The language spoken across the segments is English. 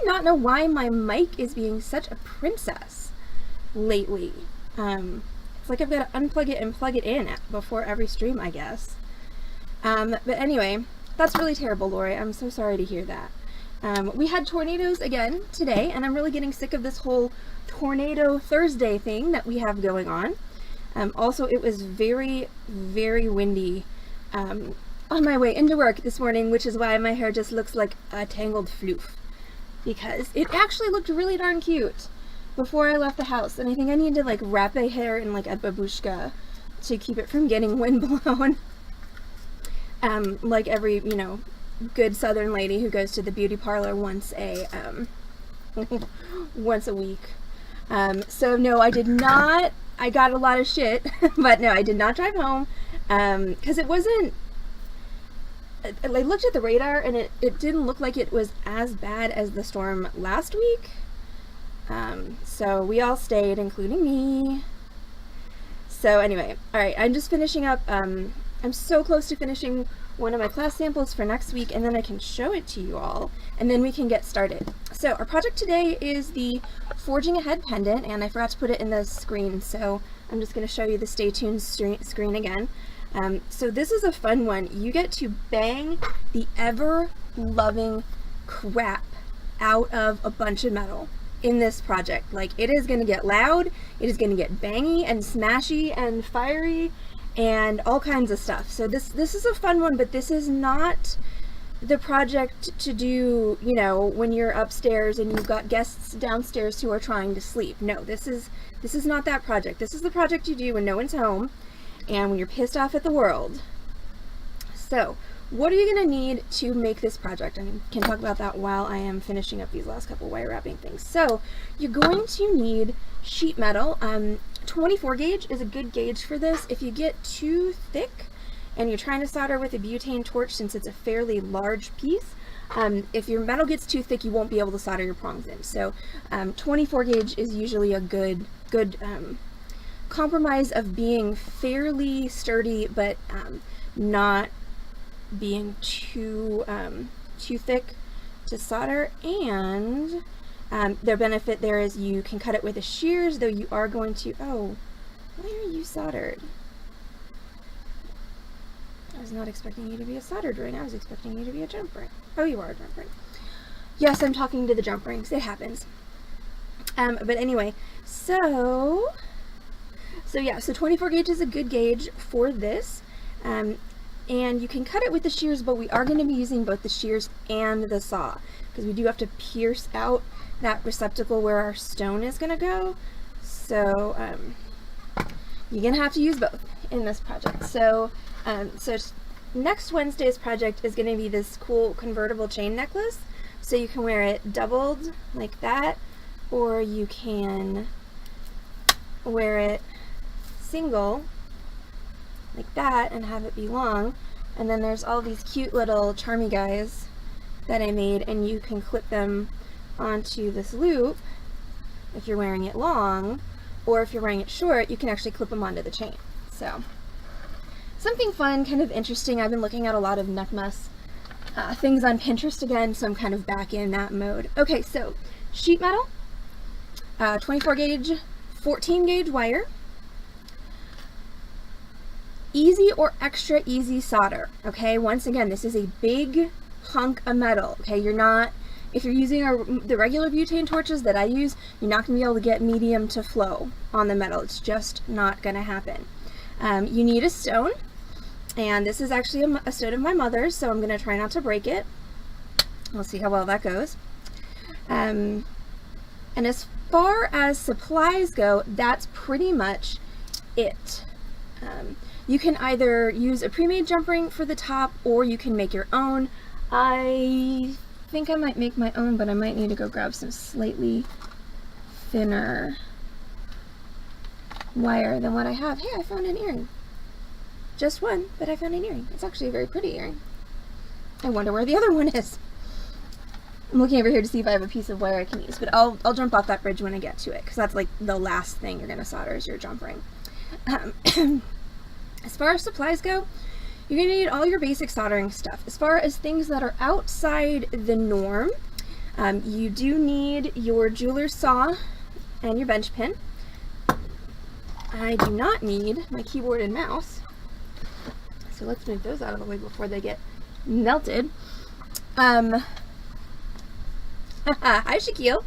not know why my mic is being such a princess lately. It's like I've got to unplug it and plug it in before every stream, I guess. But anyway, that's really terrible, Lori. I'm so sorry to hear that. We had tornadoes again today, and I'm really getting sick of this whole Tornado Thursday thing that we have going on. Also, it was very, very windy on my way into work this morning, which is why my hair just looks like a tangled floof, because it actually looked really darn cute before I left the house, and I think I need to like wrap my hair in like a babushka to keep it from getting windblown. Like every, you know, good Southern lady who goes to the beauty parlor once a week. So no, I did not. I got a lot of shit, but no, I did not drive home because it wasn't. I looked at the radar and it didn't look like it was as bad as the storm last week. So we all stayed, including me. So anyway, all right, I'm just finishing up. I'm so close to finishing one of my class samples for next week, and then I can show it to you all, and then we can get started. So our project today is the Forging Ahead pendant, and I forgot to put it in the screen, so I'm just going to show you the stay tuned screen again. So this is a fun one. You get to bang the ever-loving crap out of a bunch of metal in this project. Like, it is going to get loud, it is going to get bangy and smashy and fiery and all kinds of stuff. So this is a fun one, but this is not the project to do, you know, when you're upstairs and you've got guests downstairs who are trying to sleep. No, this is not that project. This is the project you do when no one's home and when you're pissed off at the world. So what are you going to need to make this project? I can talk about that while I am finishing up these last couple wire wrapping things. So you're going to need sheet metal. 24 gauge is a good gauge for this. If you get too thick and you're trying to solder with a butane torch, since it's a fairly large piece, if your metal gets too thick, you won't be able to solder your prongs in. So 24 gauge is usually a good compromise of being fairly sturdy, but not being too thick to solder. And their benefit there is you can cut it with the shears, though you are going to, oh, why are you soldered? I was not expecting you to be a soldered ring. I was expecting you to be a jump ring. Oh, you are a jump ring. Yes, I'm talking to the jump rings. It happens. But anyway, so yeah, so 24 gauge is a good gauge for this. And you can cut it with the shears, but we are going to be using both the shears and the saw, because we do have to pierce out that receptacle where our stone is going to go. So you're going to have to use both in this project. So next Wednesday's project is going to be this cool convertible chain necklace. So you can wear it doubled like that, or you can wear it single like that and have it be long. And then there's all these cute little charmy guys that I made, and you can clip them onto this loop if you're wearing it long, or if you're wearing it short, you can actually clip them onto the chain. So something fun, kind of interesting. I've been looking at a lot of neck mess things on Pinterest again, so I'm kind of back in that mode. Okay, so sheet metal, 24 gauge, 14 gauge wire, easy or extra easy solder. Okay, once again, this is a big hunk of metal. Okay, you're not, if you're using the regular butane torches that I use, you're not going to be able to get medium to flow on the metal. It's just not going to happen. You need a stone, and this is actually a stone of my mother's, so I'm going to try not to break it. We'll see how well that goes. And as far as supplies go, that's pretty much it. You can either use a pre-made jump ring for the top, or you can make your own. I think I might make my own, but I might need to go grab some slightly thinner wire than what I have. Hey, I found an earring. Just one, but I found an earring. It's actually a very pretty earring. I wonder where the other one is. I'm looking over here to see if I have a piece of wire I can use, but I'll jump off that bridge when I get to it, because that's like the last thing you're going to solder is your jump ring. As far as supplies go, you're going to need all your basic soldering stuff. As far as things that are outside the norm, You do need your jeweler's saw and your bench pin. I do not need my keyboard and mouse, so let's move those out of the way before they get melted. Hi Shaquille.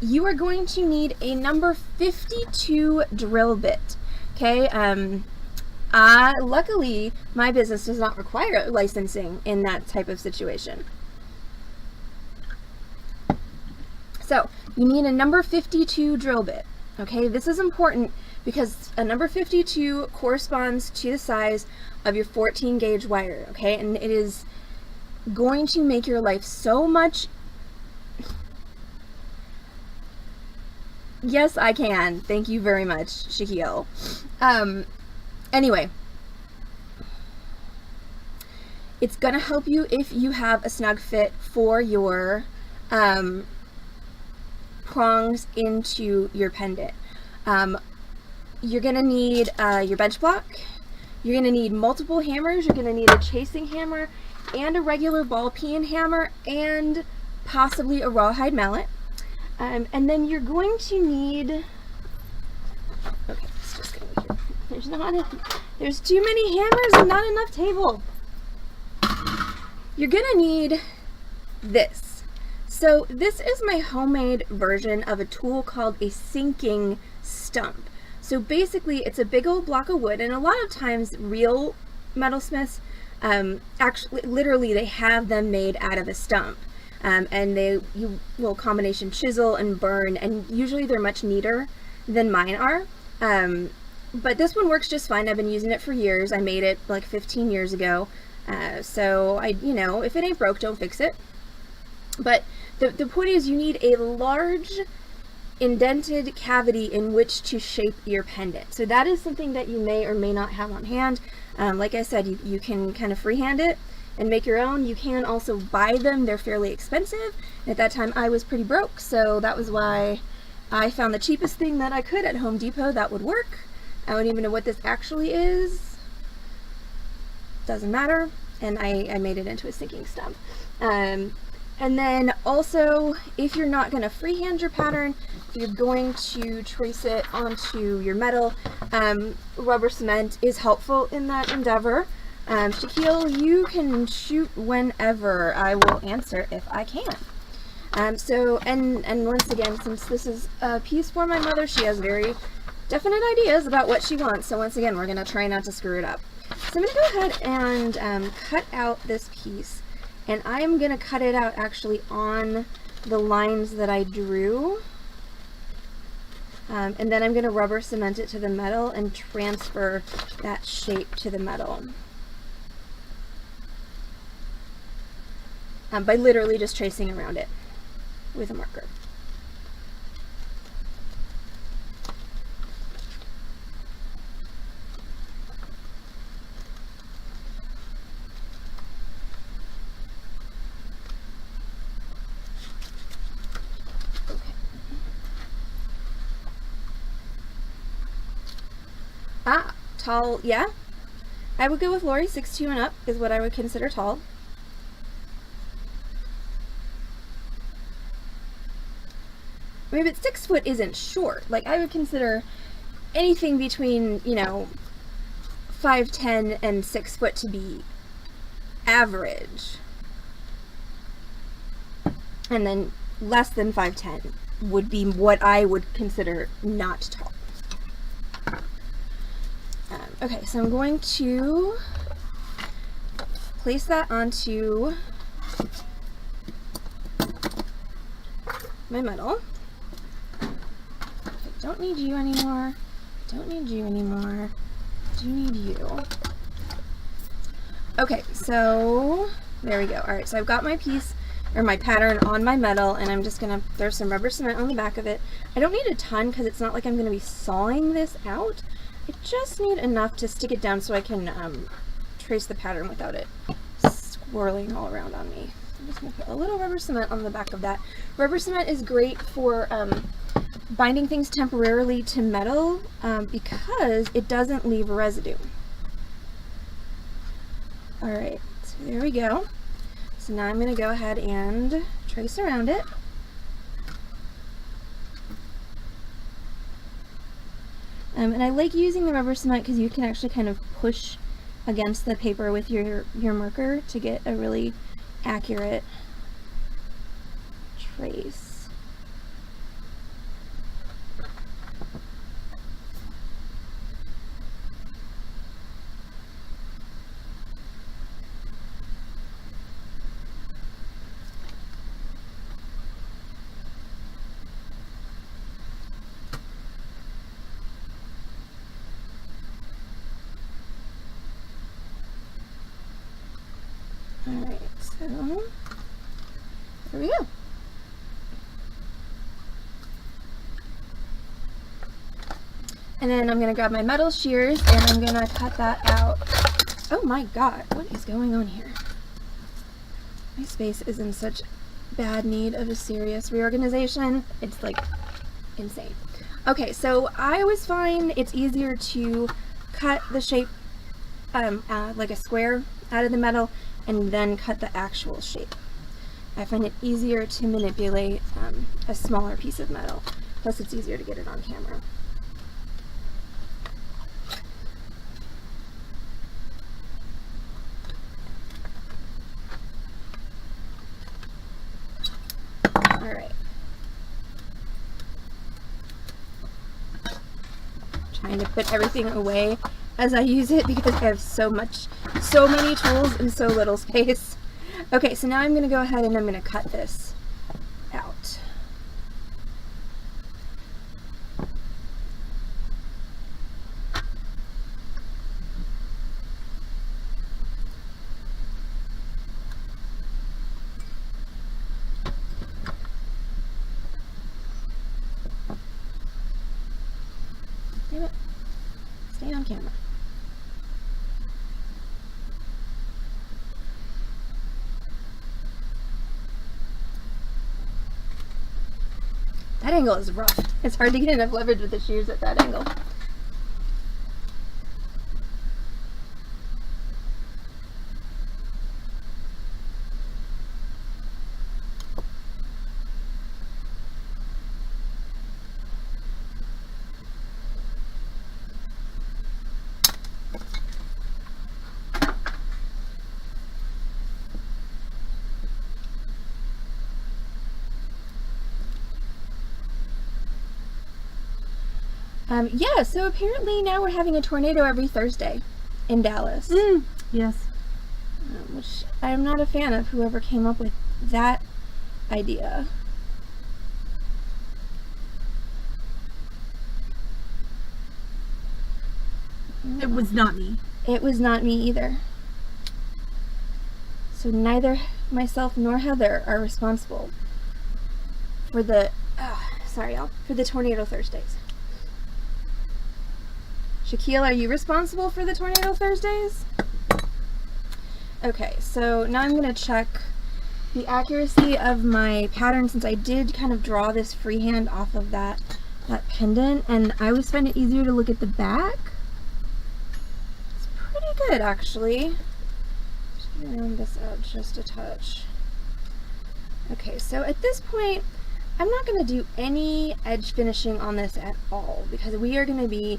You are going to need a number 52 drill bit. Okay, luckily my business does not require licensing in that type of situation. So you need a number 52 drill bit. Okay, this is important because a number 52 corresponds to the size of your 14 gauge wire. Okay, and it is going to make your life so much. Yes, I can. Thank you very much, Shaquille. Anyway, it's gonna help you if you have a snug fit for your prongs into your pendant. You're gonna need your bench block. You're gonna need multiple hammers. You're gonna need a chasing hammer and a regular ball peen hammer and possibly a rawhide mallet. And then you're going to need, okay, let's just go here. There's too many hammers and not enough table. You're gonna need this. So this is my homemade version of a tool called a sinking stump. So basically it's a big old block of wood, and a lot of times real metalsmiths, actually literally they have them made out of a stump. And you will combination chisel and burn, and usually they're much neater than mine are. But this one works just fine. I've been using it for years. I made it like 15 years ago. So you know, if it ain't broke, don't fix it. But the point is, you need a large indented cavity in which to shape your pendant. So that is something that you may or may not have on hand. Like I said, you can kind of freehand it and make your own. You can also buy them. They're fairly expensive. At that time I was pretty broke, so that was why I found the cheapest thing that I could at Home Depot that would work. I don't even know what this actually is. Doesn't matter. And I made it into a sinking stump. And then also, if you're not going to freehand your pattern, if you're going to trace it onto your metal, rubber cement is helpful in that endeavor. Shaquille, you can shoot whenever. I will answer if I can. And once again, since this is a piece for my mother, she has very definite ideas about what she wants. So once again, we're going to try not to screw it up. So I'm going to go ahead and cut out this piece. And I'm going to cut it out actually on the lines that I drew. And then I'm going to rubber cement it to the metal and transfer that shape to the metal. By literally just tracing around it with a marker. Tall, yeah. I would go with Lori. 6'2" and up is what I would consider tall. I mean, but 6 foot isn't short. Like, I would consider anything between, you know, 5'10" and 6 foot to be average. And then less than 5'10" would be what I would consider not tall. Okay, so I'm going to place that onto my metal. Okay, don't need you anymore. Don't need you anymore. Do need you. Okay, so there we go. All right, so I've got my piece or my pattern on my metal, and I'm just gonna throw some rubber cement on the back of it. I don't need a ton because it's not like I'm gonna be sawing this out. I just need enough to stick it down so I can trace the pattern without it swirling all around on me. I'm just going to put a little rubber cement on the back of that. Rubber cement is great for binding things temporarily to metal because it doesn't leave a residue. Alright, so there we go. So now I'm going to go ahead and trace around it. And I like using the rubber cement because you can actually kind of push against the paper with your marker to get a really accurate trace. Alright, so there we go. And then I'm going to grab my metal shears and I'm going to cut that out. Oh my god, what is going on here? My space is in such bad need of a serious reorganization. It's like insane. Okay, so I always find it's easier to cut the shape like a square out of the metal and then cut the actual shape. I find it easier to manipulate a smaller piece of metal. Plus it's easier to get it on camera. Alright. Trying to put everything away as I use it because I have so many tools in so little space. Okay, so now I'm going to go ahead and I'm going to cut this out. Damn it. Stay on camera. That angle is rough. It's hard to get enough leverage with the shears at that angle. Yeah, so apparently now we're having a tornado every Thursday in Dallas. Yes. Which I'm not a fan of, whoever came up with that idea. It was not me. It was not me either. So neither myself nor Heather are responsible for the, sorry y'all, for the Tornado Thursdays. Shaquille, are you responsible for the Tornado Thursdays? Okay, so now I'm going to check the accuracy of my pattern since I did kind of draw this freehand off of that pendant, and I always find it easier to look at the back. It's pretty good actually. Just gonna round this out just a touch. Okay, so at this point I'm not going to do any edge finishing on this at all because we are going to be,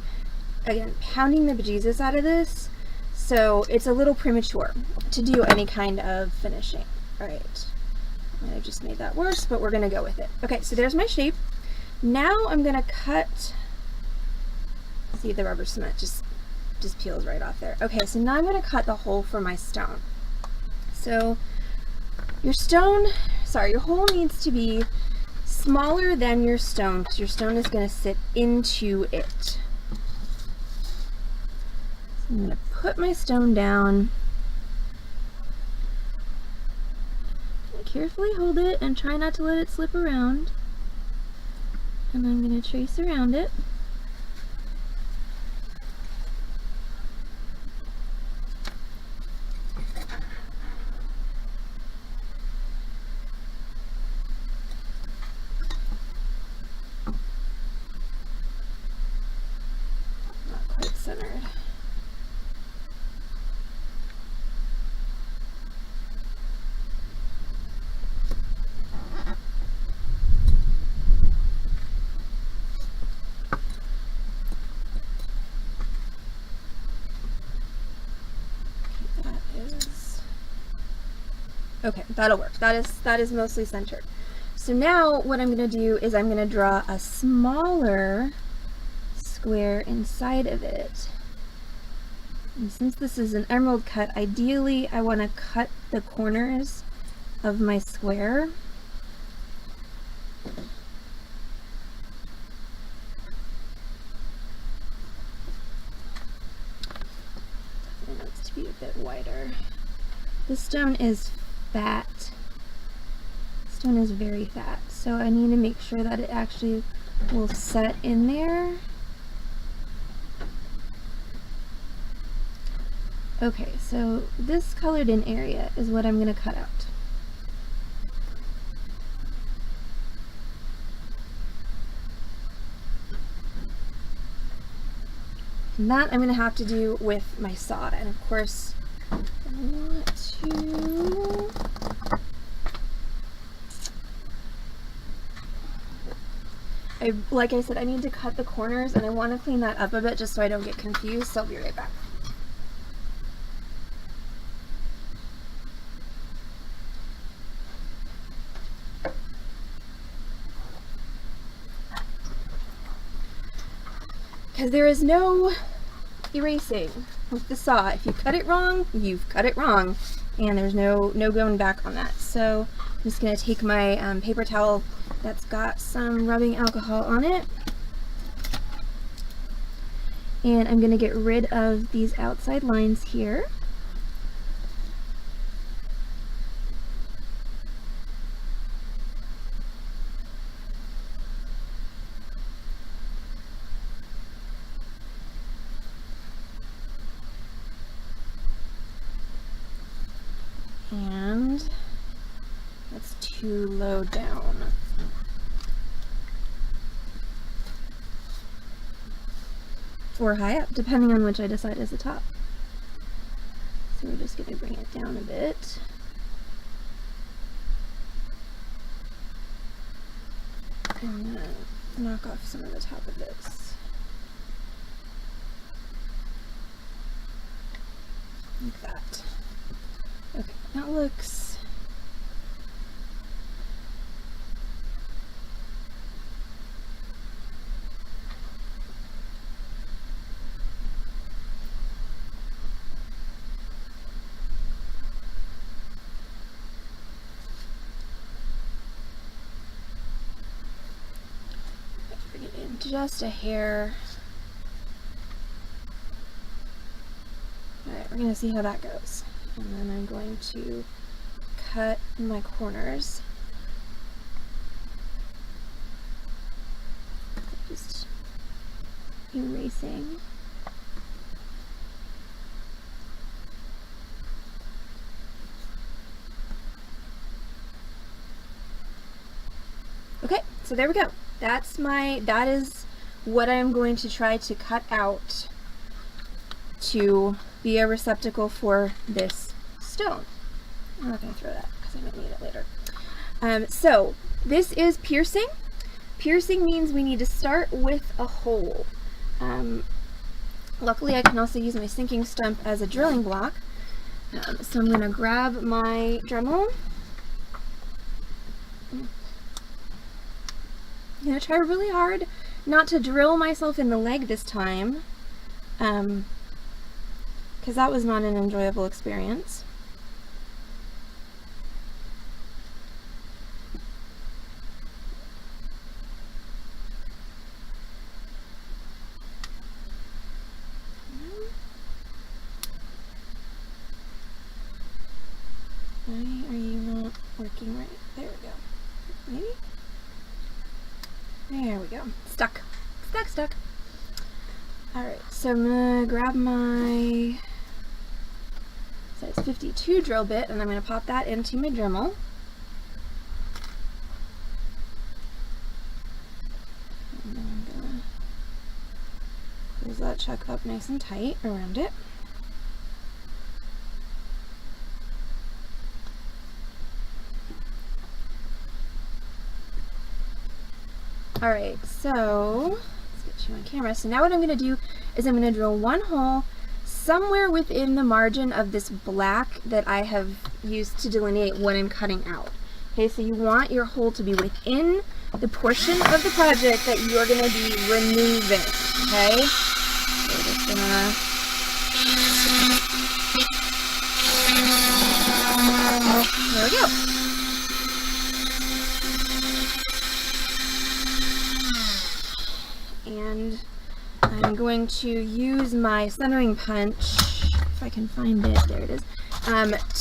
again, pounding the bejesus out of this, so it's a little premature to do any kind of finishing. Alright, I just made that worse, but we're going to go with it. Okay, so there's my shape. Now I'm going to cut, see, the rubber cement just peels right off there. Okay, so now I'm going to cut the hole for my stone. So your hole needs to be smaller than your stone because your stone is going to sit into it. I'm going to put my stone down, carefully hold it and try not to let it slip around, and I'm going to trace around it. Not quite centered. Okay, that'll work. That is mostly centered. So now what I'm going to do is I'm going to draw a smaller square inside of it. And since this is an emerald cut, ideally I want to cut the corners of my square. It needs to be a bit wider. This stone is fat. Stone is very fat, so I need to make sure that it actually will set in there. Okay, so this colored in area is what I'm going to cut out. And that I'm going to have to do with my saw, and of course I want to like I said, I need to cut the corners, and I want to clean that up a bit just so I don't get confused, so I'll be right back. Because there is no erasing with the saw. If you cut it wrong, you've cut it wrong, and there's no going back on that. So I'm just going to take my paper towel that's got some rubbing alcohol on it, and I'm going to get rid of these outside lines here. And that's too low down. Or high up, depending on which I decide is the top. So we're just going to bring it down a bit. And then knock off some of the top of this. Like that. Okay, that looks bring it in just a hair. Alright, we're going to see how that goes. And then I'm going to cut my corners. Just erasing. Okay, so there we go. That is what I'm going to try to cut out to be a receptacle for this stone. I'm not going to throw that because I might need it later. So this is piercing. Piercing means we need to start with a hole. Luckily I can also use my sinking stump as a drilling block. So I'm going to grab my Dremel. I'm going to try really hard not to drill myself in the leg this time. Because that was not an enjoyable experience. Why are you not working right? There we go. Maybe? There we go. Stuck. Stuck. Alright, so I'm going to grab my size 52 drill bit, and I'm going to pop that into my Dremel. And then I'm going to close that chuck up nice and tight around it. Alright, so let's get you on camera. So now what I'm going to do is I'm going to drill one hole somewhere within the margin of this black that I have used to delineate what I'm cutting out. Okay, so you want your hole to be within the portion of the project that you're going to be removing, okay? So we're just gonna... There we go. And I'm going to use my centering punch, if I can find it, there it is,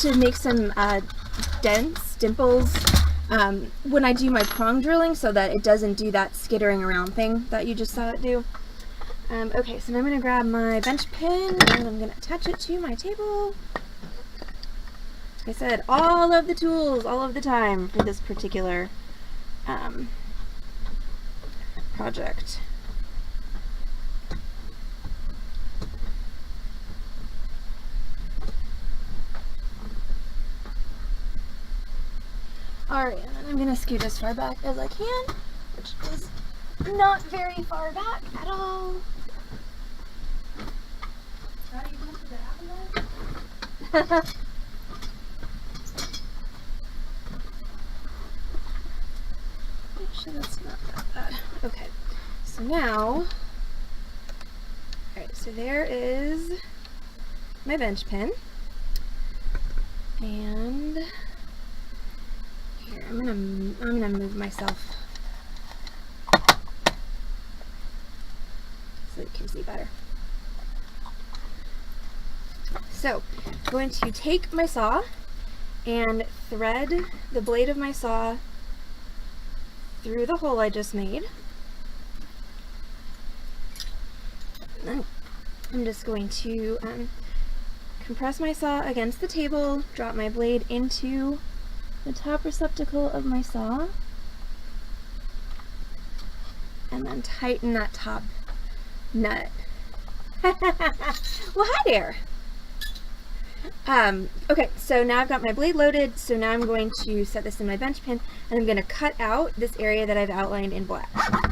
to make some dimples when I do my prong drilling so that it doesn't do that skittering around thing that you just saw it do. Okay, so now I'm going to grab my bench pin and I'm going to attach it to my table. Like I said, all of the tools, all of the time for this particular project. Alright, and then I'm going to scoot as far back as I can, which is not very far back at all. How do you want to happen? Actually, that's not that bad. Okay, so now, alright, so there is my bench pin, and here, I'm gonna move myself so you can see better. So, I'm going to take my saw and thread the blade of my saw through the hole I just made. And I'm just going to compress my saw against the table, drop my blade into the top receptacle of my saw, and then tighten that top nut. Well, hi there! Okay, so now I've got my blade loaded, so now I'm going to set this in my bench pin, and I'm going to cut out this area that I've outlined in black.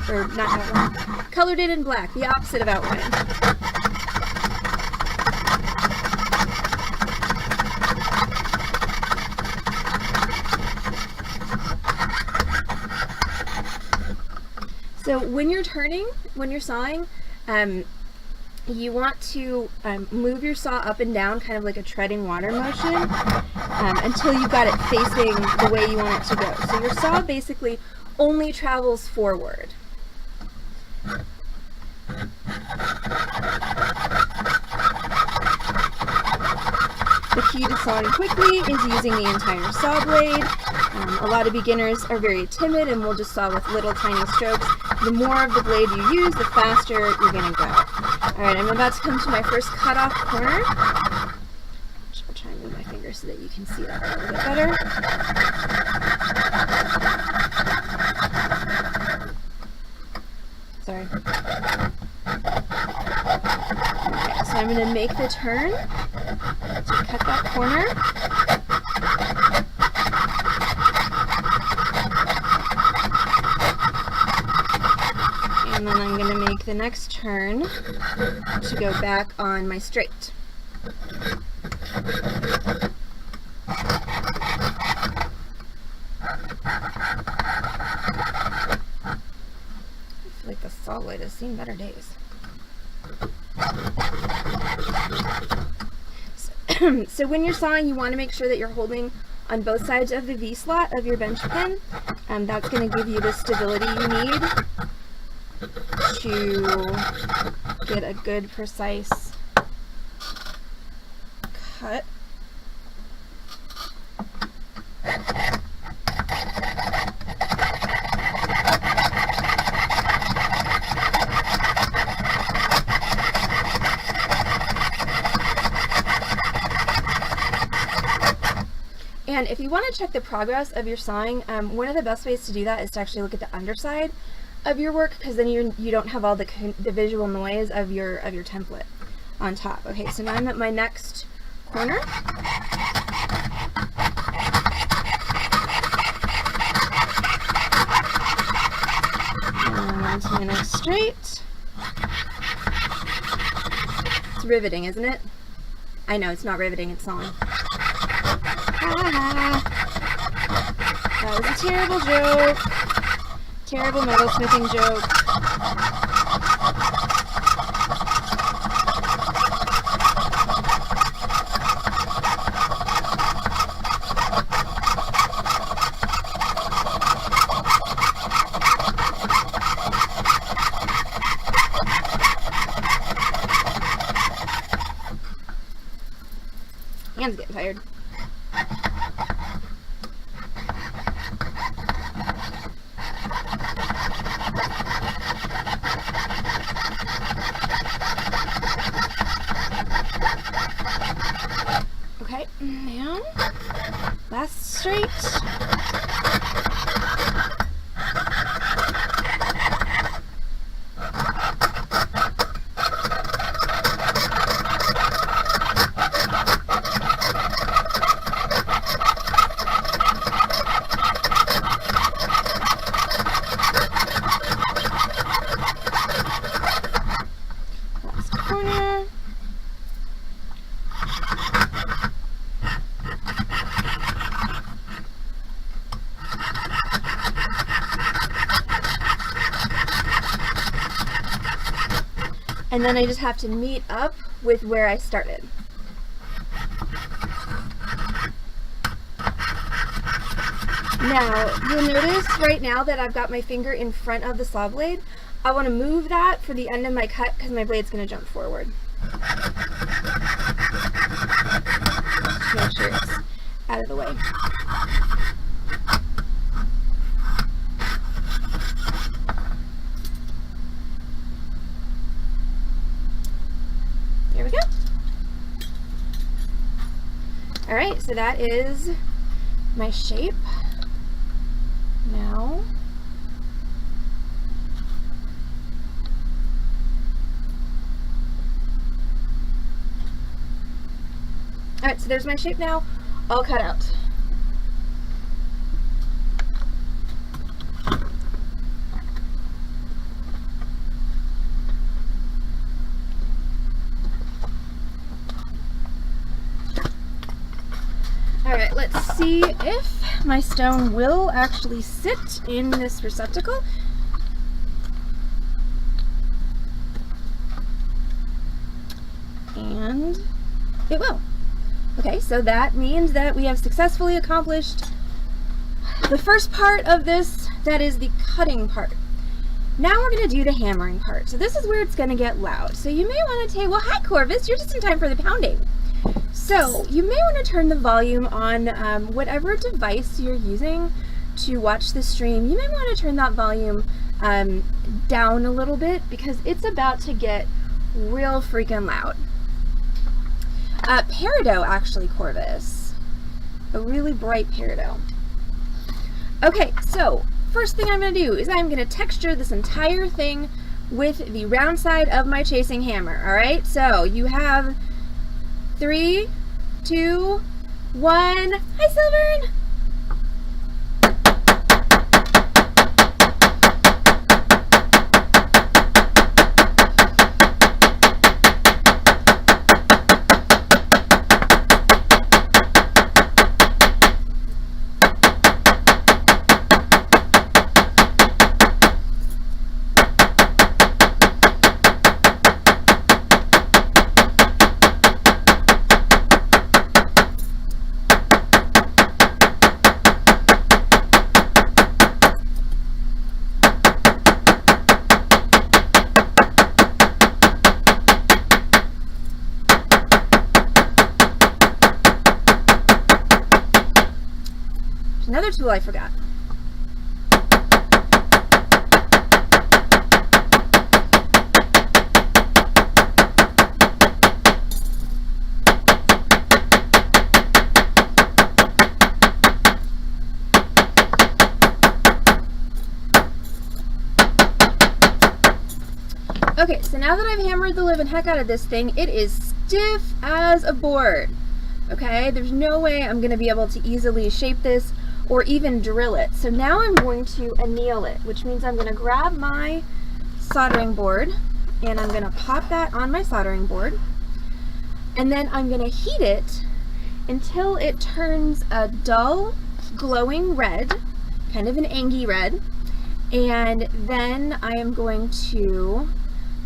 Or, not outlined, colored it in black, the opposite of outlined. So when you're turning, when you're sawing, you want to move your saw up and down, kind of like a treading water motion, until you've got it facing the way you want it to go. So your saw basically only travels forward. The key to sawing quickly is using the entire saw blade. A lot of beginners are very timid and will just saw with little tiny strokes. The more of the blade you use, the faster you're going to go. Alright, I'm about to come to my first cutoff corner. I'll try and move my fingers so that you can see that a little bit better. Sorry. Okay, so I'm going to make the turn to cut that corner. And then I'm going to make the next turn to go back on my straight. I feel like the saw blade has seen better days. So when you're sawing, you want to make sure that you're holding on both sides of the V-slot of your bench pin. That's going to give you the stability you need to get a good, precise cut. And if you want to check the progress of your sawing, one of the best ways to do that is to actually look at the underside of your work, because then you don't have all the visual noise of your template on top. Okay, so now I'm at my next corner. And on to my next straight. It's riveting, isn't it? I know, it's not riveting, it's sawing. That was a terrible joke. Terrible metalsmithing joke. Hands getting tired. Okay, now last straight. Last corner. And then I just have to meet up with where I started. Now, you'll notice right now that I've got my finger in front of the saw blade. I want to move that for the end of my cut because my blade's going to jump forward. To make sure it's out of the way. There we go. Alright, so that is my shape. Now, alright, so there's my shape now, all cut out. Alright, let's see if my stone will actually sit in this receptacle. And it will. Okay, so that means that we have successfully accomplished the first part of this, that is the cutting part. Now we're going to do the hammering part. So this is where it's going to get loud. So you may want to say, well, hi Corvus, you're just in time for the pounding. So you may want to turn the volume on whatever device you're using to watch the stream. You may want to turn that volume down a little bit because it's about to get real freaking loud. Peridot, actually, Corvus. A really bright peridot. Okay, so first thing I'm going to do is I'm going to texture this entire thing with the round side of my chasing hammer. Alright, so you have 3, 2, 1. Hi, Silvern! Another tool I forgot. Okay, so now that I've hammered the living heck out of this thing, it is stiff as a board. Okay, there's no way I'm going to be able to easily shape this or even drill it. So now I'm going to anneal it, which means I'm going to grab my soldering board and I'm going to pop that on my soldering board. And then I'm going to heat it until it turns a dull, glowing red, kind of an angy red. And then I am going to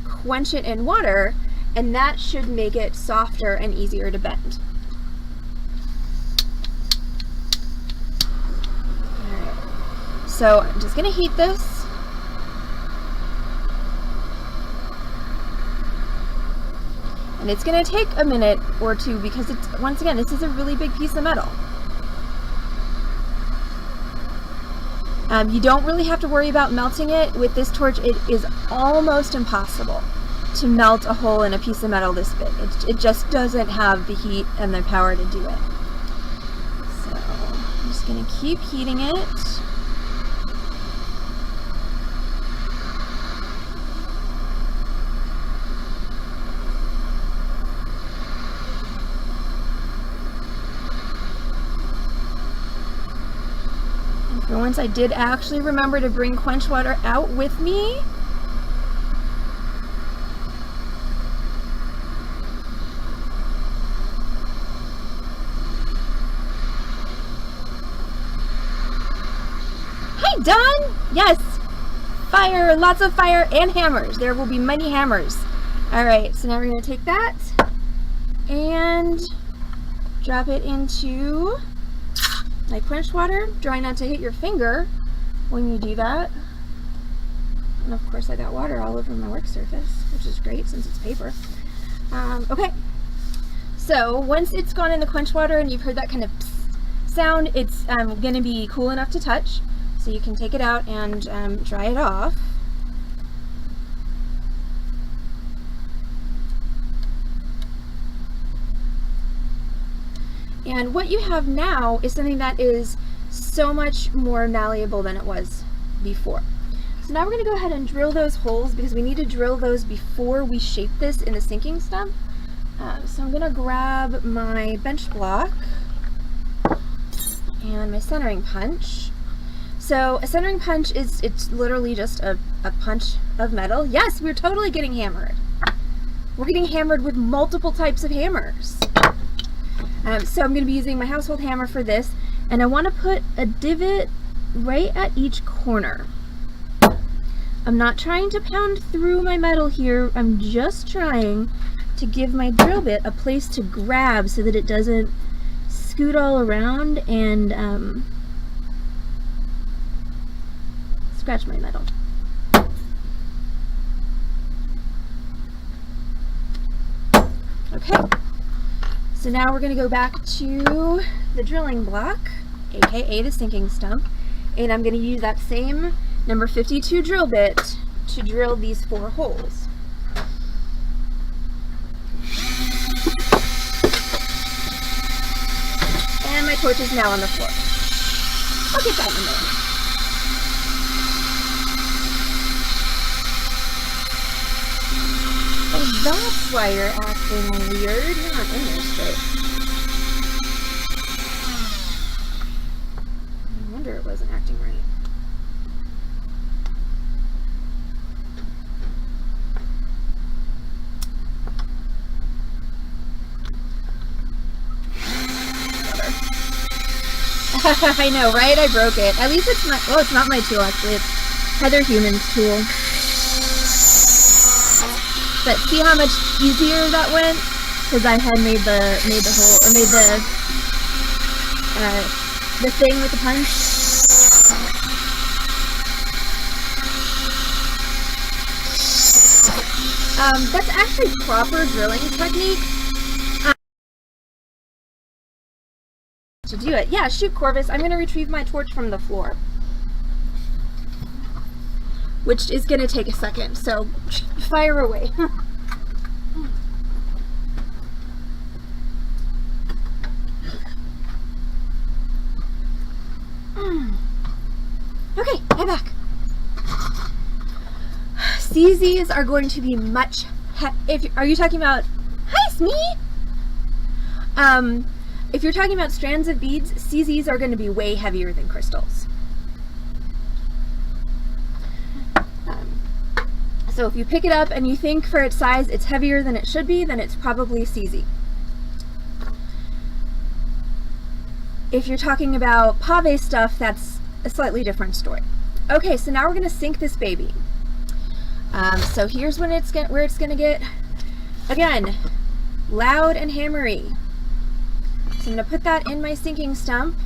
quench it in water, and that should make it softer and easier to bend. Alright, so I'm just going to heat this. And it's going to take a minute or two because it's, once again, this is a really big piece of metal. You don't really have to worry about melting it. With this torch, it is almost impossible to melt a hole in a piece of metal this big. It just doesn't have the heat and the power to do it. So I'm just going to keep heating it. For once, I did actually remember to bring quench water out with me. Hi, Dawn! Yes! Fire! Lots of fire and hammers. There will be many hammers. Alright, so now we're going to take that and drop it into my quenched water. Try not to hit your finger when you do that. And of course I got water all over my work surface, which is great since it's paper. Okay, so once it's gone in the quench water and you've heard that kind of sound, it's going to be cool enough to touch. So you can take it out and dry it off. And what you have now is something that is so much more malleable than it was before. So now we're going to go ahead and drill those holes because we need to drill those before we shape this in the sinking stump. So I'm going to grab my bench block and my centering punch. So a centering punch is, it's literally just a punch of metal. Yes, we're totally getting hammered. We're getting hammered with multiple types of hammers. So I'm going to be using my household hammer for this, and I want to put a divot right at each corner. I'm not trying to pound through my metal here, I'm just trying to give my drill bit a place to grab so that it doesn't scoot all around and scratch my metal. Okay. So now we're going to go back to the drilling block, aka the sinking stump, and I'm going to use that same number 52 drill bit to drill these 4 holes. And my torch is now on the floor. I'll get that in a minute. Oh, that's why you're acting weird. You're not in there straight. No wonder it wasn't acting right. I know, right? I broke it. At least it's not, well, it's not my tool actually. It's Heather Human's tool. But see how much easier that went? Because I had made the hole, or made the thing with the punch. That's actually proper drilling technique. To do it. Yeah, shoot, Corvus. I'm going to retrieve my torch from the floor. Which is going to take a second, so fire away. Okay, I'm back. CZs are going to be much are you talking about, hi Smee? If you're talking about strands of beads, CZs are going to be way heavier than crystals. So if you pick it up and you think for its size it's heavier than it should be, then it's probably CZ. If you're talking about pave stuff, that's a slightly different story. Okay, so now we're going to sink this baby. So here's when where it's going to get, again, loud and hammery. So I'm going to put that in my sinking stump.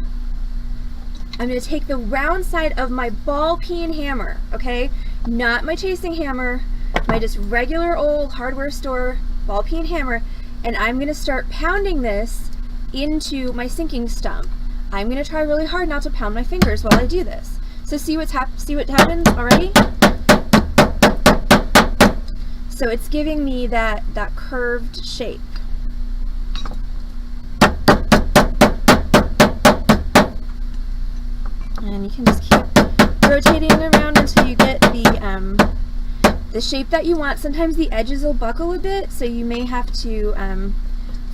I'm going to take the round side of my ball peen hammer, okay? Not my chasing hammer, my just regular old hardware store ball peen hammer, and I'm going to start pounding this into my sinking stump. I'm going to try really hard not to pound my fingers while I do this. So see what happens already? So it's giving me that curved shape. And you can just keep rotating around until you get the shape that you want. Sometimes the edges will buckle a bit, so you may have to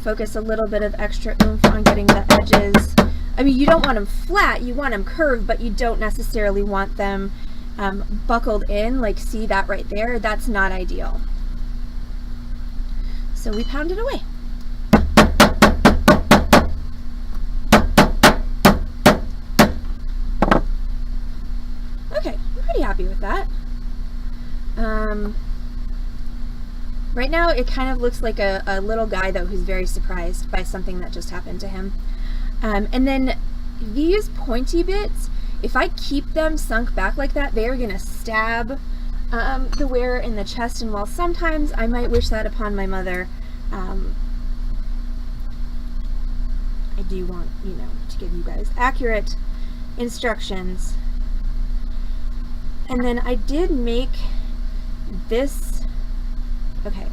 focus a little bit of extra oomph on getting the edges. I mean, you don't want them flat, you want them curved, but you don't necessarily want them buckled in. Like, see that right there? That's not ideal. So we pound it away. Okay, I'm pretty happy with that. Right now it kind of looks like a little guy though who's very surprised by something that just happened to him. And then these pointy bits, if I keep them sunk back like that, they are going to stab the wearer in the chest, and while sometimes I might wish that upon my mother, I do want, to give you guys accurate instructions. And then I did make this, okay,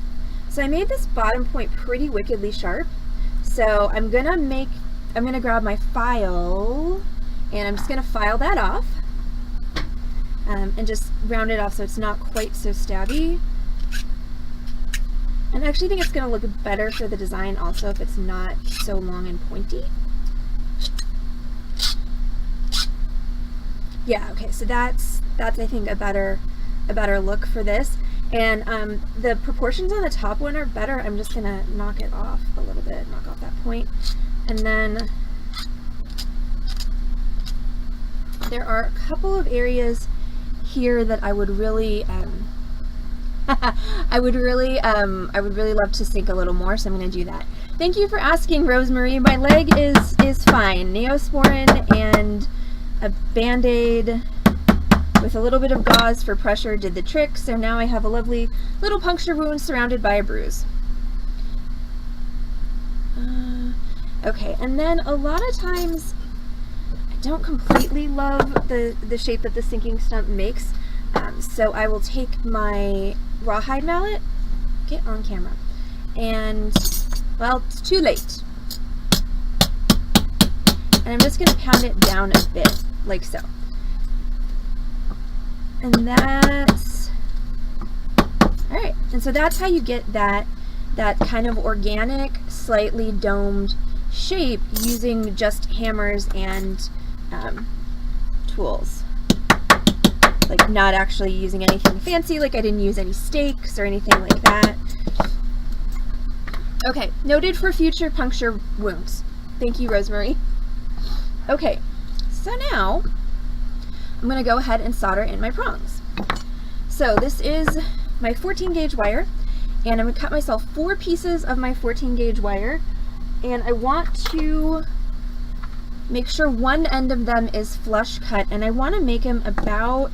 so I made this bottom point pretty wickedly sharp. So I'm gonna grab my file, and I'm just gonna file that off, and just round it off so it's not quite so stabby. And I actually think it's gonna look better for the design also if it's not so long and pointy. Yeah, okay, so that's I think a better look for this. And the proportions on the top one are better. I'm just gonna knock it off a little bit, knock off that point. And then there are a couple of areas here that I would really I would really love to sink a little more, so I'm going to do that. Thank you for asking, Rosemary. My leg is fine. Neosporin and a Band-Aid with a little bit of gauze for pressure did the trick, so now I have a lovely little puncture wound surrounded by a bruise. Okay, and then a lot of times I don't completely love the shape that the sinking stump makes, so I will take my rawhide mallet, get on camera, and, well, it's too late. And I'm just going to pound it down a bit, like so. And that's, alright, and so that's how you get that kind of organic, slightly domed shape using just hammers and tools. Like, not actually using anything fancy, like I didn't use any stakes or anything like that. Okay, noted for future puncture wounds. Thank you, Rosemary. Okay, so now I'm going to go ahead and solder in my prongs. So this is my 14 gauge wire, and I'm going to cut myself 4 pieces of my 14 gauge wire, and I want to make sure one end of them is flush cut, and I want to make them about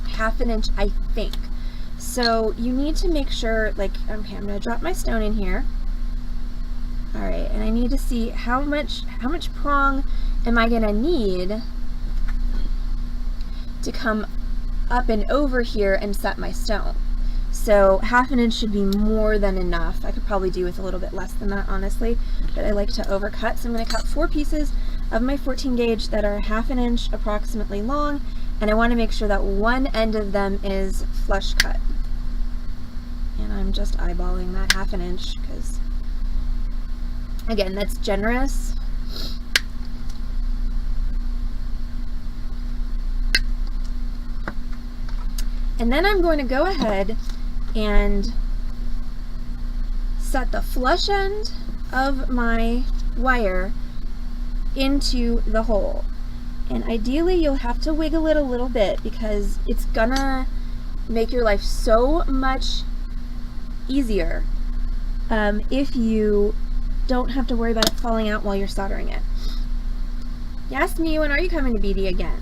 1/2 inch, I think. So you need to make sure, like, okay, I'm going to drop my stone in here. Alright, and I need to see how much prong am I going to need to come up and over here and set my stone. So 1/2 inch should be more than enough. I could probably do with a little bit less than that, honestly, but I like to overcut. So I'm going to cut 4 pieces of my 14 gauge that are 1/2 inch approximately long, and I want to make sure that one end of them is flush cut. And I'm just eyeballing that 1/2 inch because, again, that's generous. And then I'm going to go ahead and set the flush end of my wire into the hole. And ideally you'll have to wiggle it a little bit because it's gonna make your life so much easier if you don't have to worry about it falling out while you're soldering it. Yes, me, when are you coming to BD again?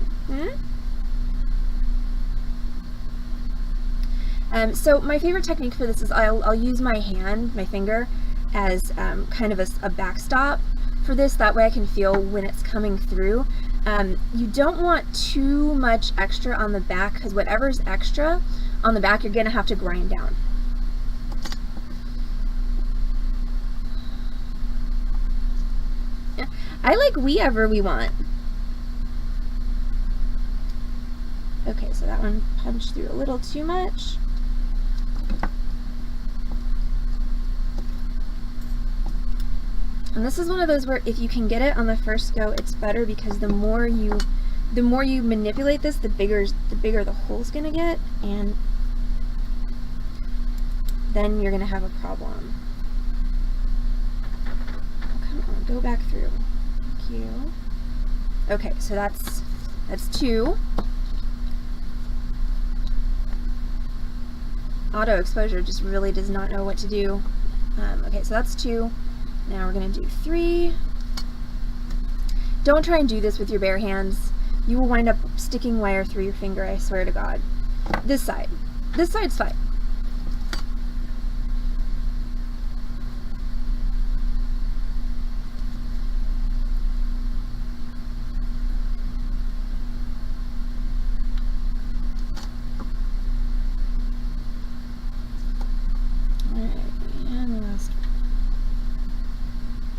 So my favorite technique for this is I'll use my hand, my finger, as kind of a backstop for this. That way I can feel when it's coming through. You don't want too much extra on the back because whatever's extra on the back you're going to have to grind down. Yeah. I like wherever we want. Okay, so that one punched through a little too much. And this is one of those where if you can get it on the first go, it's better because the more you manipulate this, the bigger the hole's gonna get, and then you're gonna have a problem. Oh, come on, go back through. Thank you. Okay, so that's 2. Auto exposure just really does not know what to do. Okay, so that's 2. Now we're going to do 3. Don't try and do this with your bare hands. You will wind up sticking wire through your finger, I swear to God. This side. This side's fine.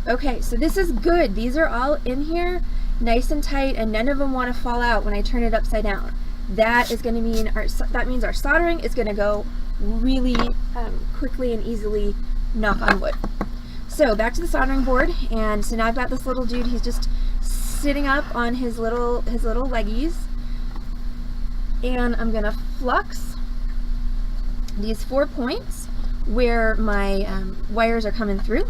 Okay, so this is good. These are all in here nice and tight, and none of them want to fall out when I turn it upside down. That is going to mean that means our soldering is going to go really quickly and easily, knock on wood. So back to the soldering board, and so now I've got this little dude. He's just sitting up on his little leggies, and I'm going to flux these 4 points where my wires are coming through.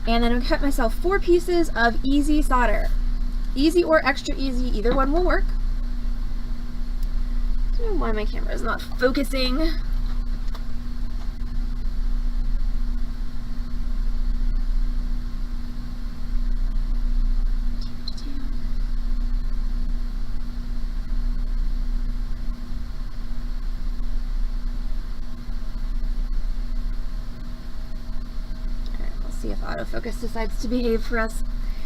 And then I'm going to cut myself 4 pieces of easy solder. Easy or extra easy, either one will work. I don't know why my camera is not focusing. See if autofocus decides to behave for us.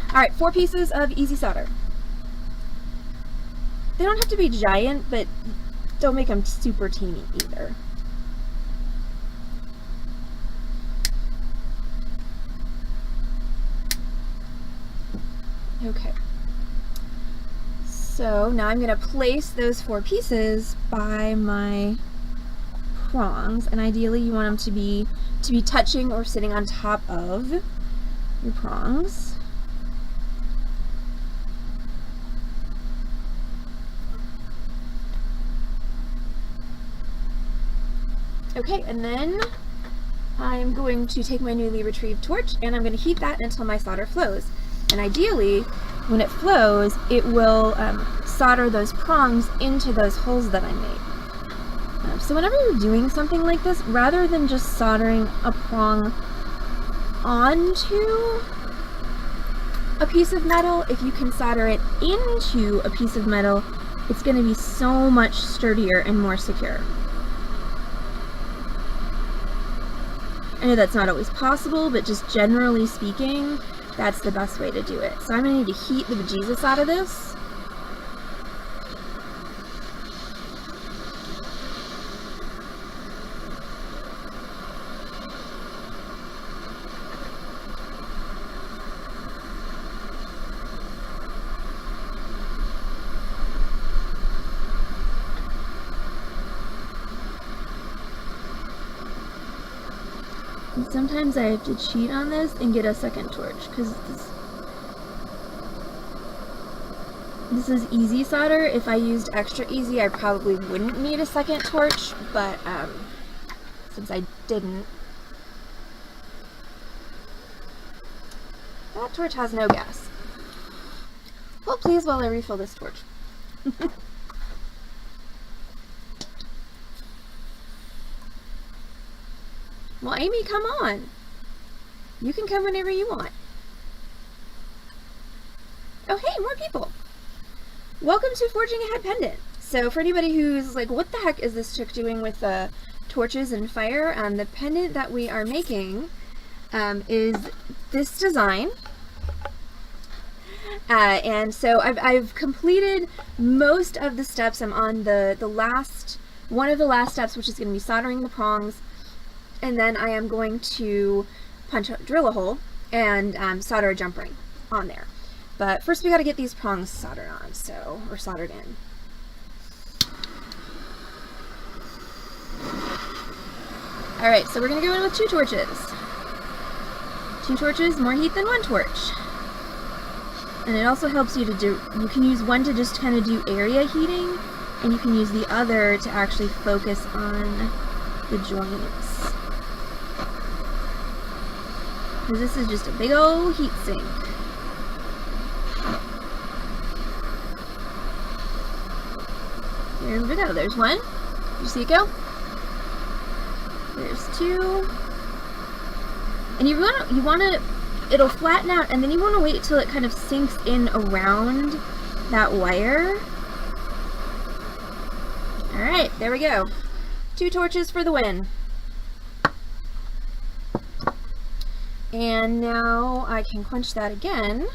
Alright, 4 pieces of easy solder. They don't have to be giant, but don't make them super teeny either. Okay. So now I'm going to place those 4 pieces by my prongs, and ideally you want them to be touching or sitting on top of your prongs. Okay, and then I'm going to take my newly retrieved torch and I'm going to heat that until my solder flows. And ideally, when it flows, it will solder those prongs into those holes that I made. So whenever you're doing something like this, rather than just soldering a prong onto a piece of metal, if you can solder it into a piece of metal, it's going to be so much sturdier and more secure. I know that's not always possible, but just generally speaking, that's the best way to do it. So I'm going to need to heat the bejesus out of this. And sometimes I have to cheat on this and get a second torch, because this is easy solder. If I used extra easy, I probably wouldn't need a second torch, but since I didn't, That torch has no gas. Hold please while I refill this torch. Well, Amy, come on. You can come whenever you want. Oh, hey, more people. Welcome to Forging Ahead Pendant. So for anybody who's like, what the heck is this chick doing with torches and fire? The pendant that we are making is this design. And so I've completed most of the steps. I'm on one of the last steps, which is going to be soldering the prongs. And then I am going to drill a hole and solder a jump ring on there. But first we got to get these prongs soldered on, or soldered in. Alright, so we're going to go in with 2 torches. 2 torches, more heat than 1 torch. And it also helps you you can use one to just kind of do area heating, and you can use the other to actually focus on the joints. Because this is just a big old heat sink. There we go. There's 1. You see it go? There's 2. And you want to, it'll flatten out, and then you want to wait till it kind of sinks in around that wire. Alright, there we go. 2 torches for the win. And now I can quench that again.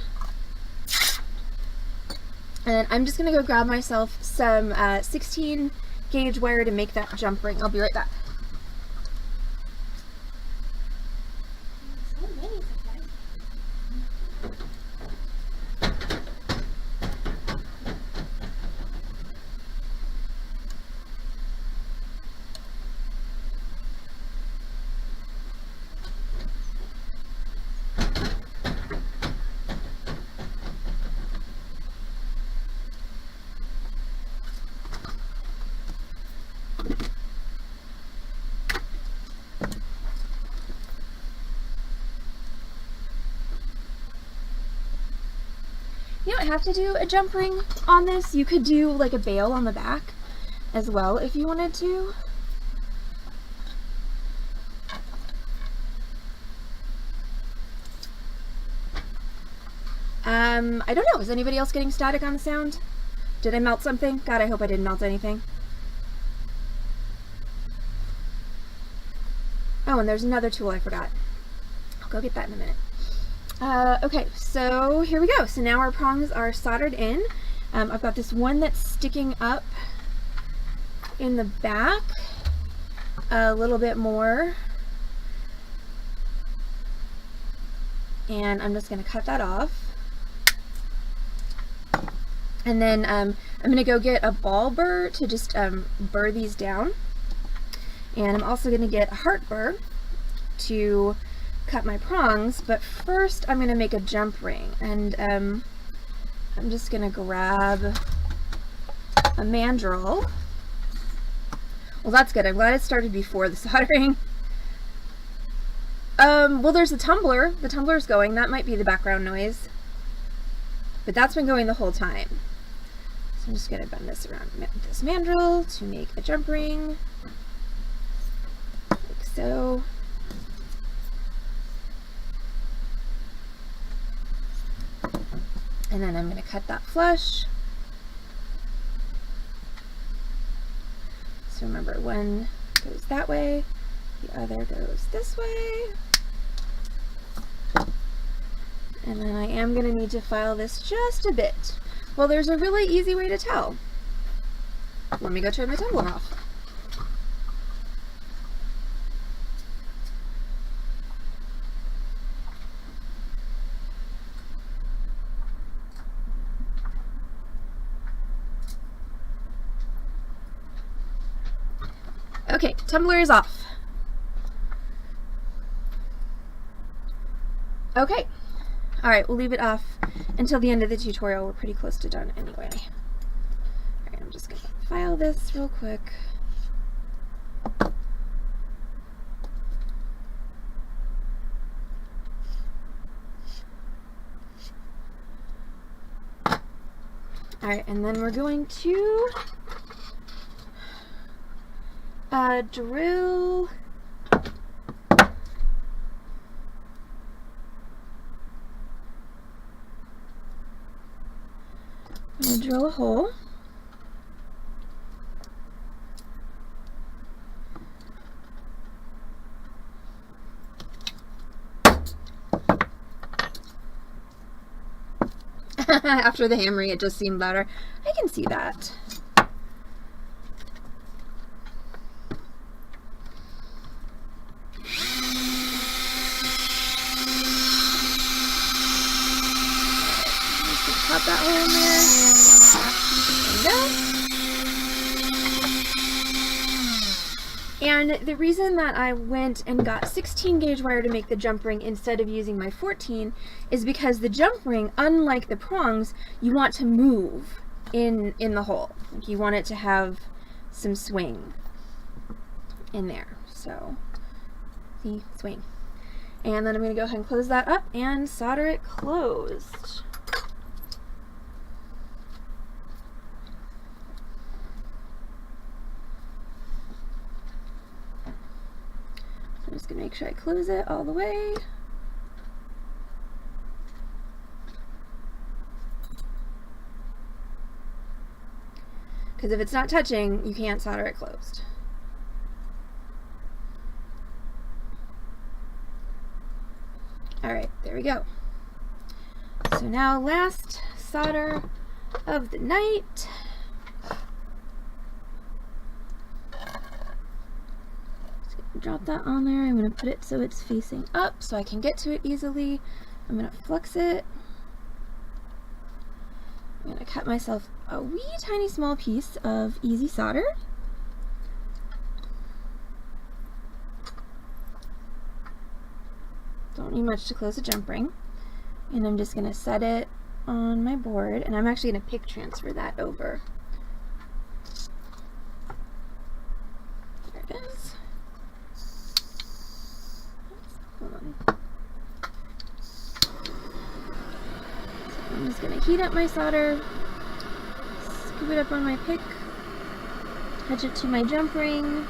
And I'm just going to go grab myself some 16 gauge wire to make that jump ring. I'll be right back. You don't have to do a jump ring on this. You could do like a bail on the back as well if you wanted to. I don't know. Is anybody else getting static on the sound? Did I melt something? God, I hope I didn't melt anything. Oh, and there's another tool I forgot. I'll go get that in a minute. Okay, so here we go. So now our prongs are soldered in. I've got this one that's sticking up in the back a little bit more. And I'm just going to cut that off. And then I'm going to go get a ball burr to just burr these down. And I'm also going to get a heart burr to cut my prongs, but first I'm going to make a jump ring, and I'm just going to grab a mandrel. Well, that's good. I'm glad it started before the soldering. Well, there's a tumbler. The tumbler's going. That might be the background noise, but that's been going the whole time. So I'm just going to bend this around with this mandrel to make a jump ring, like so. And then I'm going to cut that flush. So remember, one goes that way, the other goes this way. And then I am going to need to file this just a bit. Well, there's a really easy way to tell. Let me go turn my tumbler off. Okay, tumbler is off. Okay. Alright, we'll leave it off until the end of the tutorial. We're pretty close to done anyway. Alright, I'm just going to file this real quick. Alright, and then we're going to drill a hole. After the hammering, it just seemed louder. I can see that. Just pop that hole in there. There we go. And the reason that I went and got 16 gauge wire to make the jump ring instead of using my 14 is because the jump ring, unlike the prongs, you want to move in the hole. Like, you want it to have some swing in there. So, see, swing. And then I'm going to go ahead and close that up and solder it closed. I'm just going to make sure I close it all the way. Because if it's not touching, you can't solder it closed. Alright, there we go. So now, last solder of the night. Drop that on there. I'm going to put it so it's facing up so I can get to it easily. I'm going to flux it. I'm going to cut myself a wee tiny small piece of easy solder. Don't need much to close the jump ring. And I'm just going to set it on my board, and I'm actually going to pick transfer that over. There it is. Hold on. So I'm just going to heat up my solder, scoop it up on my pick, attach it to my jump ring,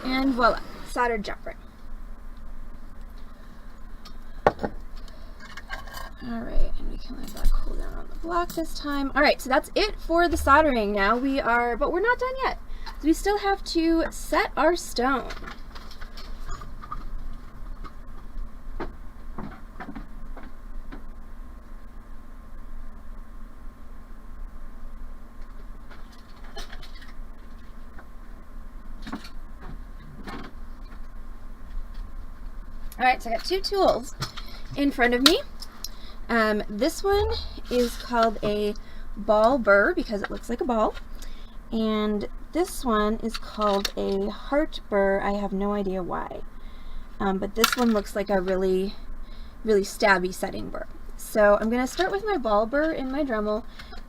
and voila, soldered jump ring. Alright, and we can let that cool down on the block this time. Alright, so that's it for the soldering. Now but we're not done yet. So we still have to set our stone. Alright, so I got two tools in front of me. This one is called a ball burr because it looks like a ball. And this one is called a heart burr. I have no idea why. But this one looks like a really, really stabby setting burr. So I'm going to start with my ball burr in my Dremel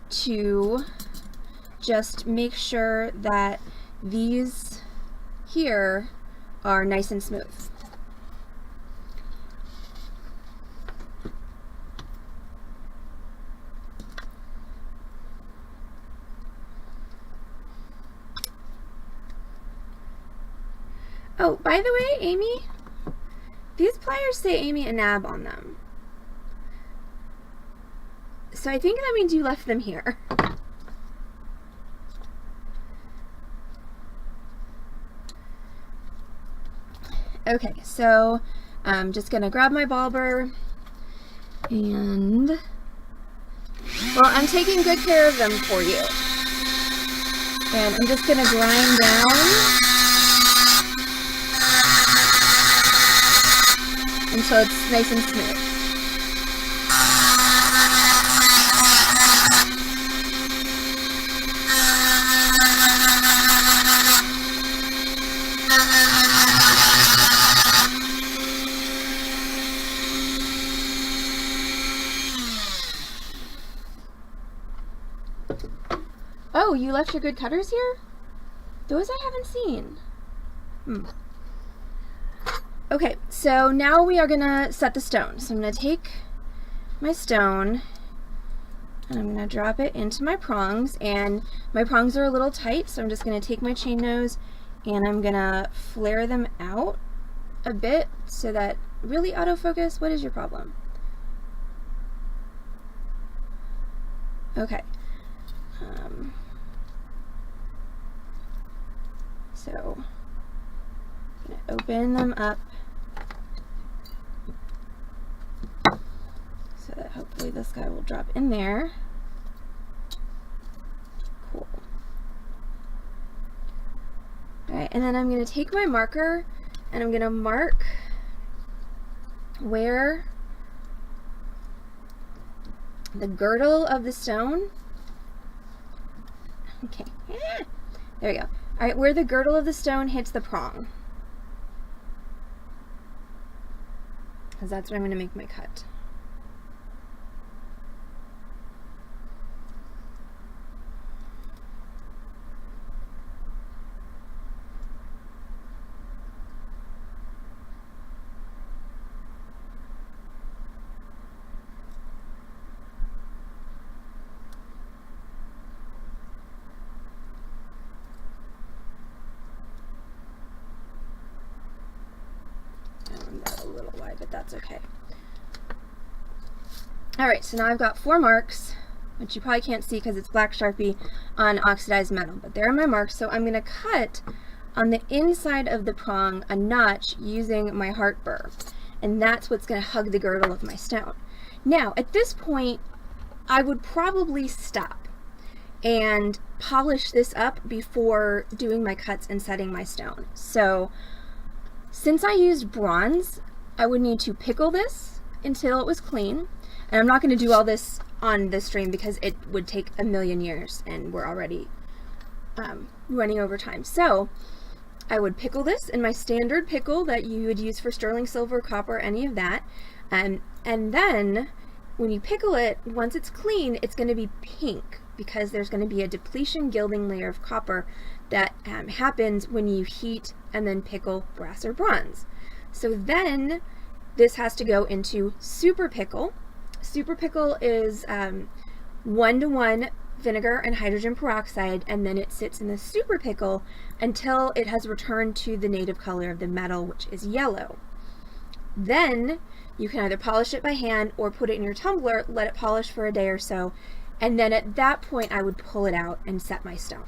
to just make sure that these here are nice and smooth. Oh, by the way, Amy, these pliers say Amy and Nab on them. So I think that means you left them here. Okay, so I'm just gonna grab my ball burr and, well, I'm taking good care of them for you. And I'm just gonna grind down until it's nice and smooth. Oh, you left your good cutters here? Those I haven't seen. Okay, so now we are gonna set the stone. So I'm gonna take my stone, and I'm going to drop it into my prongs, and my prongs are a little tight, so I'm just going to take my chain nose and I'm going to flare them out a bit so that really autofocus. What is your problem? Okay. So I'm going to open them up so that hopefully this guy will drop in there. Cool. Alright, and then I'm going to take my marker and I'm going to mark where the girdle of the stone, okay, there we go. Alright, where the girdle of the stone hits the prong, because that's where I'm going to make my cut. A little wide, but that's okay. Alright, so now I've got 4 marks, which you probably can't see because it's black Sharpie on oxidized metal, but there are my marks. So I'm going to cut on the inside of the prong a notch using my heart burr, and that's what's going to hug the girdle of my stone. Now, at this point, I would probably stop and polish this up before doing my cuts and setting my stone. So since I used bronze, I would need to pickle this until it was clean. And I'm not going to do all this on this stream because it would take a million years and we're already running over time. So I would pickle this in my standard pickle that you would use for sterling silver, copper, any of that. And then when you pickle it, once it's clean, it's going to be pink because there's going to be a depletion gilding layer of copper that happens when you heat and then pickle brass or bronze. So then this has to go into super pickle. Super pickle is 1:1 vinegar and hydrogen peroxide, and then it sits in the super pickle until it has returned to the native color of the metal, which is yellow. Then you can either polish it by hand or put it in your tumbler, let it polish for a day or so, and then at that point I would pull it out and set my stone.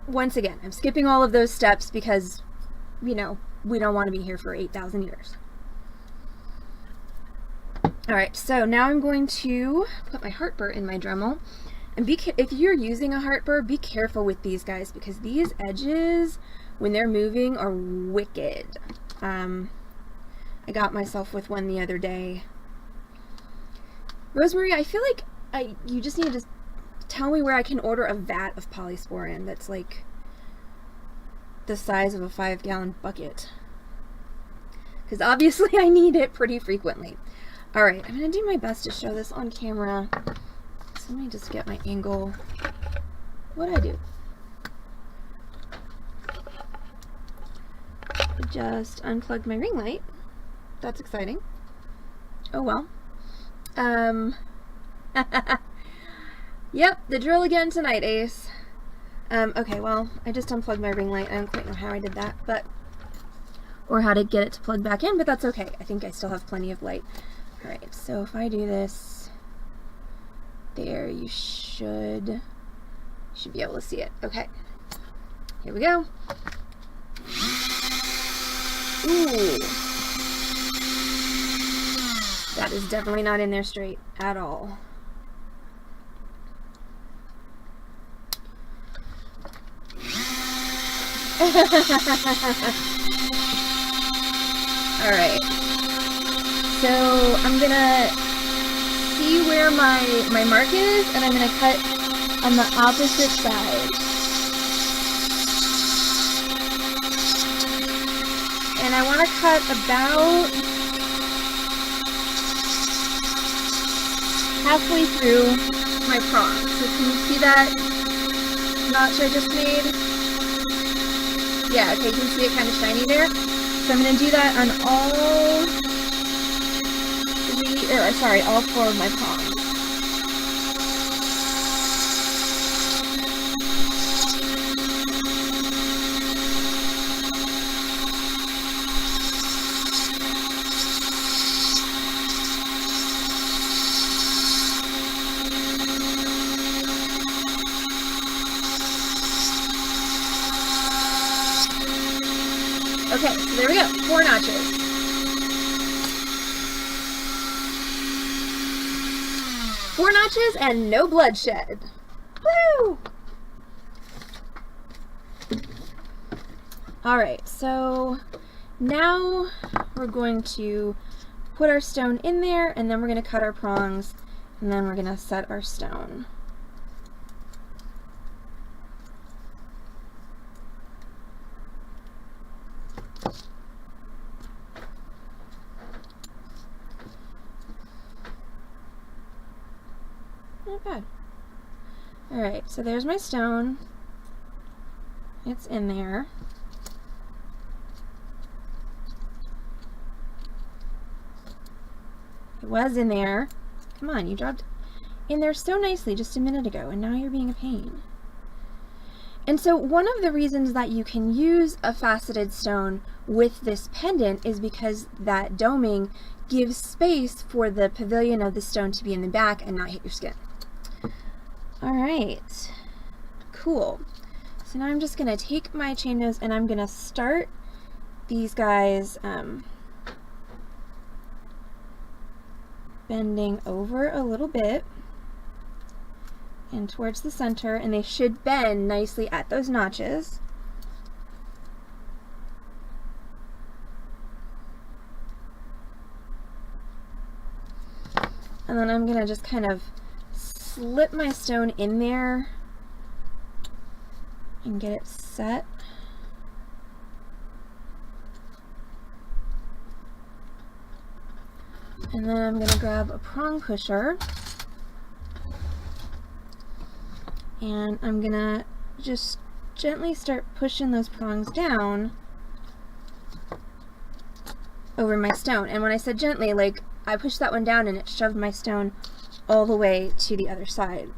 Once again, I'm skipping all of those steps because, you know, we don't want to be here for 8,000 years. Alright, so now I'm going to put my heart burr in my Dremel. And if you're using a heart burr, be careful with these guys because these edges, when they're moving, are wicked. I got myself with one the other day. Rosemary, I feel like you just need to tell me where I can order a vat of polysporin that's like the size of a 5-gallon bucket. Because obviously I need it pretty frequently. Alright, I'm going to do my best to show this on camera. So let me just get my angle. What'd I do? I just unplugged my ring light. That's exciting. Oh well. Yep, the drill again tonight, Ace. Okay, well, I just unplugged my ring light. I don't quite know how I did that, but or how to get it to plug back in, but that's okay. I think I still have plenty of light. Alright, so if I do this there, you should be able to see it. Okay. Here we go. Ooh. That is definitely not in there straight at all. Alright. So I'm gonna see where my mark is, and I'm gonna cut on the opposite side. And I want to cut about halfway through my prong. So can you see that notch I just made? Yeah, okay, you can see it kind of shiny there. So I'm going to do that on all sorry, all 4 of my prongs. Okay, so there we go, 4 notches. Four notches and no bloodshed. Woo! Alright, so now we're going to put our stone in there, and then we're going to cut our prongs, and then we're going to set our stone. Not bad. Alright, so there's my stone. It's in there. It was in there. Come on, you dropped in there so nicely just a minute ago, and now you're being a pain. And so one of the reasons that you can use a faceted stone with this pendant is because that doming gives space for the pavilion of the stone to be in the back and not hit your skin. Alright, cool. So now I'm just going to take my chain nose and I'm going to start these guys bending over a little bit and towards the center, and they should bend nicely at those notches. And then I'm going to just kind of slip my stone in there and get it set. And then I'm going to grab a prong pusher and I'm going to just gently start pushing those prongs down over my stone. And when I said gently, like, I pushed that one down and it shoved my stone all the way to the other side,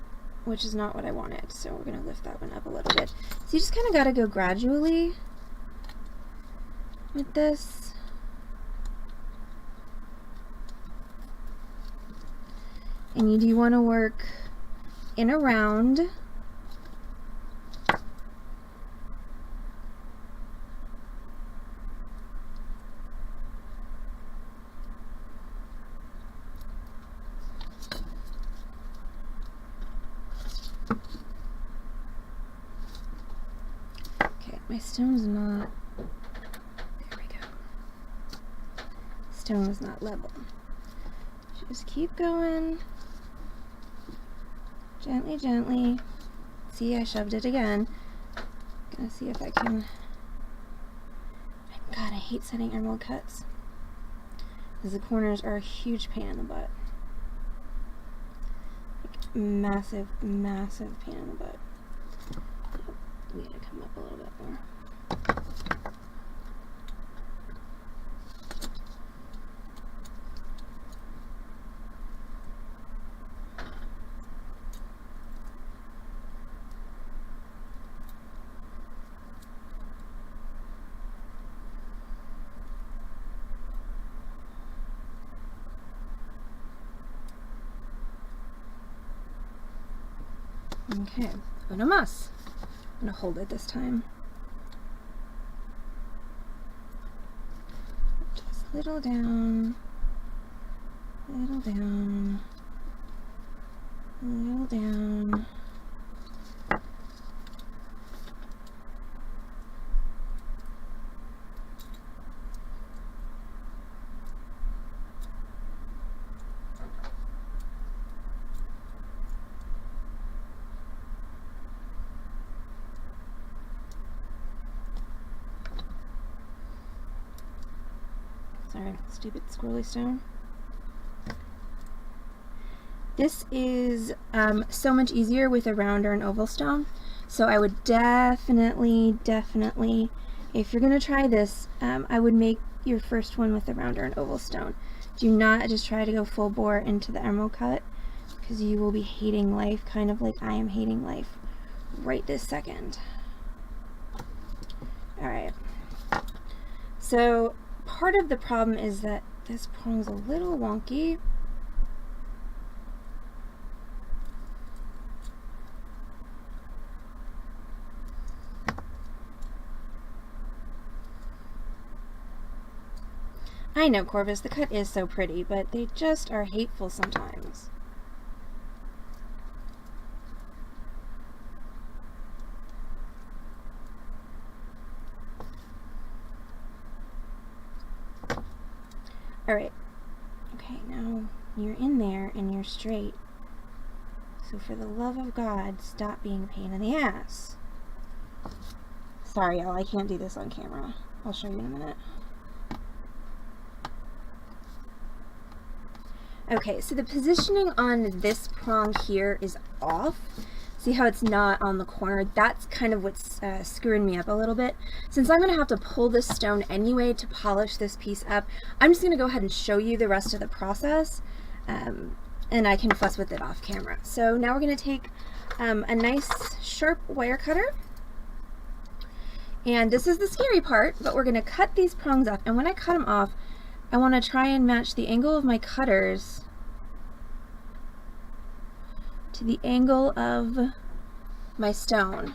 which is not what I wanted. So we're going to lift that one up a little bit. So you just kind of got to go gradually with this. And you do want to work in a round. Okay, my stone's not, there we go. Stone is not level. Just keep going. Gently, gently. See, I shoved it again. Gonna see if I can. God, I hate setting emerald cuts, because the corners are a huge pain in the butt. Like, massive, massive pain in the butt. We need to come up a little bit more. Okay, una más. I'm gonna hold it this time. Just little down, little down, little down. Sorry, stupid squirrely stone. This is so much easier with a round or an oval stone. So I would definitely, if you're going to try this, I would make your first one with a round or an oval stone. Do not just try to go full bore into the emerald cut, because you will be hating life, kind of like I am hating life right this second. Alright. So part of the problem is that this prong's a little wonky. I know, Corvus, the cut is so pretty, but they just are hateful sometimes. Alright. Okay, now you're in there and you're straight. So for the love of God, stop being a pain in the ass. Sorry, y'all, I can't do this on camera. I'll show you in a minute. Okay, so the positioning on this prong here is off. See how it's not on the corner? That's kind of what's screwing me up a little bit. Since I'm going to have to pull this stone anyway to polish this piece up, I'm just going to go ahead and show you the rest of the process, and I can fuss with it off camera. So now we're going to take a nice sharp wire cutter, and this is the scary part, but we're going to cut these prongs up, and when I cut them off, I want to try and match the angle of my cutters to the angle of my stone.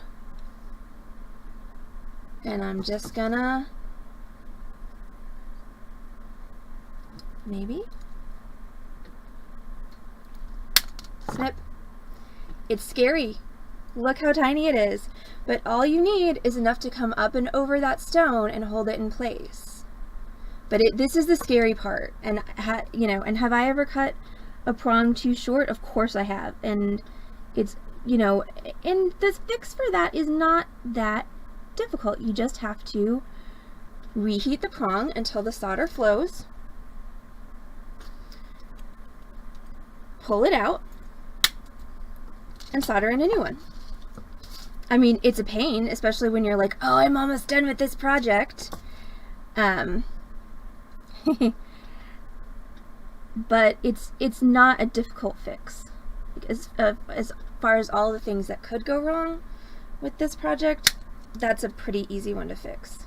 And I'm just gonna maybe snip. It's scary. Look how tiny it is. But all you need is enough to come up and over that stone and hold it in place. But this is the scary part. And you know, and have I ever cut a prong too short? Of course I have. And it's, you know, and the fix for that is not that difficult. You just have to reheat the prong until the solder flows, pull it out, and solder in a new one. I mean, it's a pain, especially when you're like, oh, I'm almost done with this project. But it's not a difficult fix. As far as all the things that could go wrong with this project, that's a pretty easy one to fix.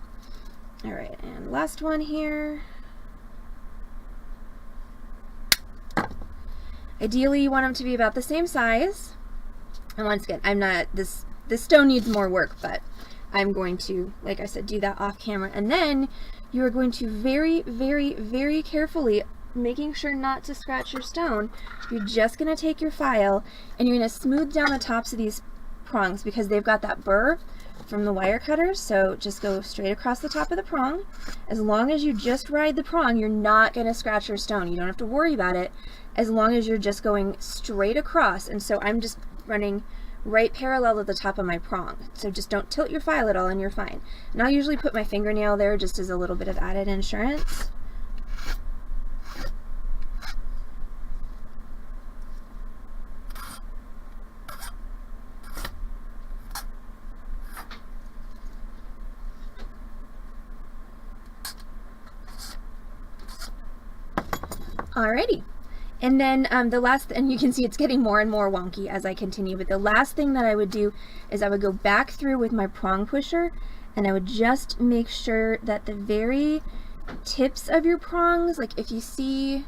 Alright, and last one here. Ideally, you want them to be about the same size. And once again, I'm not, this stone needs more work, but I'm going to, like I said, do that off camera. And then you are going to very, very, very carefully, making sure not to scratch your stone, you're just going to take your file and you're going to smooth down the tops of these prongs because they've got that burr from the wire cutters. So just go straight across the top of the prong. As long as you just ride the prong, you're not going to scratch your stone. You don't have to worry about it as long as you're just going straight across. And so I'm just running right parallel to the top of my prong. So just don't tilt your file at all and you're fine. And I'll usually put my fingernail there just as a little bit of added insurance. Alrighty. And then the last, and you can see it's getting more and more wonky as I continue, but the last thing that I would do is I would go back through with my prong pusher and I would just make sure that the very tips of your prongs, like if you see,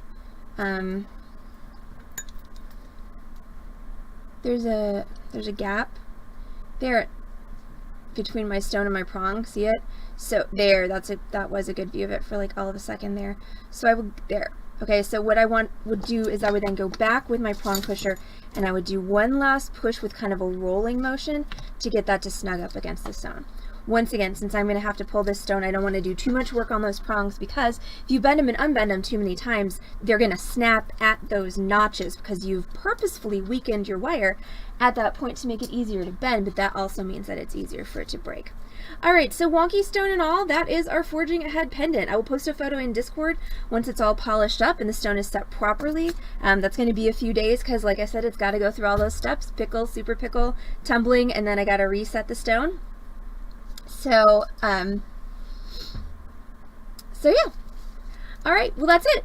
there's a gap there between my stone and my prong, see it? So there, that was a good view of it for like all of a second there. So I would, there. Okay, so what I would do is I would then go back with my prong pusher and I would do one last push with kind of a rolling motion to get that to snug up against the stone. Once again, since I'm going to have to pull this stone, I don't want to do too much work on those prongs because if you bend them and unbend them too many times, they're going to snap at those notches because you've purposefully weakened your wire at that point to make it easier to bend, but that also means that it's easier for it to break. Alright, so wonky stone and all, that is our Forging Ahead pendant. I will post a photo in Discord once it's all polished up and the stone is set properly. That's going to be a few days because, like I said, it's got to go through all those steps, pickle, super pickle, tumbling, and then I got to reset the stone. So yeah. Alright, well that's it.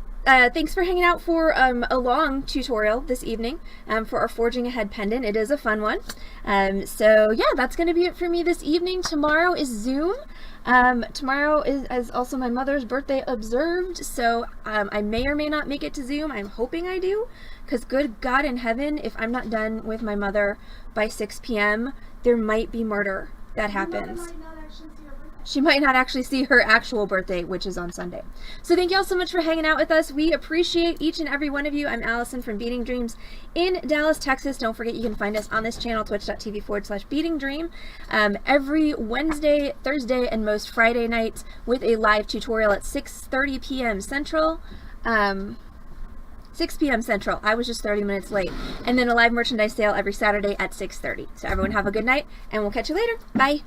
thanks for hanging out for a long tutorial this evening for our Forging Ahead pendant. It is a fun one. So yeah, that's going to be it for me this evening. Tomorrow is Zoom. Tomorrow is also my mother's birthday observed, so I may or may not make it to Zoom. I'm hoping I do, because good God in heaven, if I'm not done with my mother by 6 p.m., there might be murder that happens. She might not actually see her actual birthday, which is on Sunday. So thank you all so much for hanging out with us. We appreciate each and every one of you. I'm Allison from Beading Dreams in Dallas, Texas. Don't forget you can find us on this channel, twitch.tv/beadingdream, every Wednesday, Thursday, and most Friday nights with a live tutorial at 6:30 p.m. Central. 6 p.m. Central. I was just 30 minutes late. And then a live merchandise sale every Saturday at 6:30. So everyone have a good night, and we'll catch you later. Bye.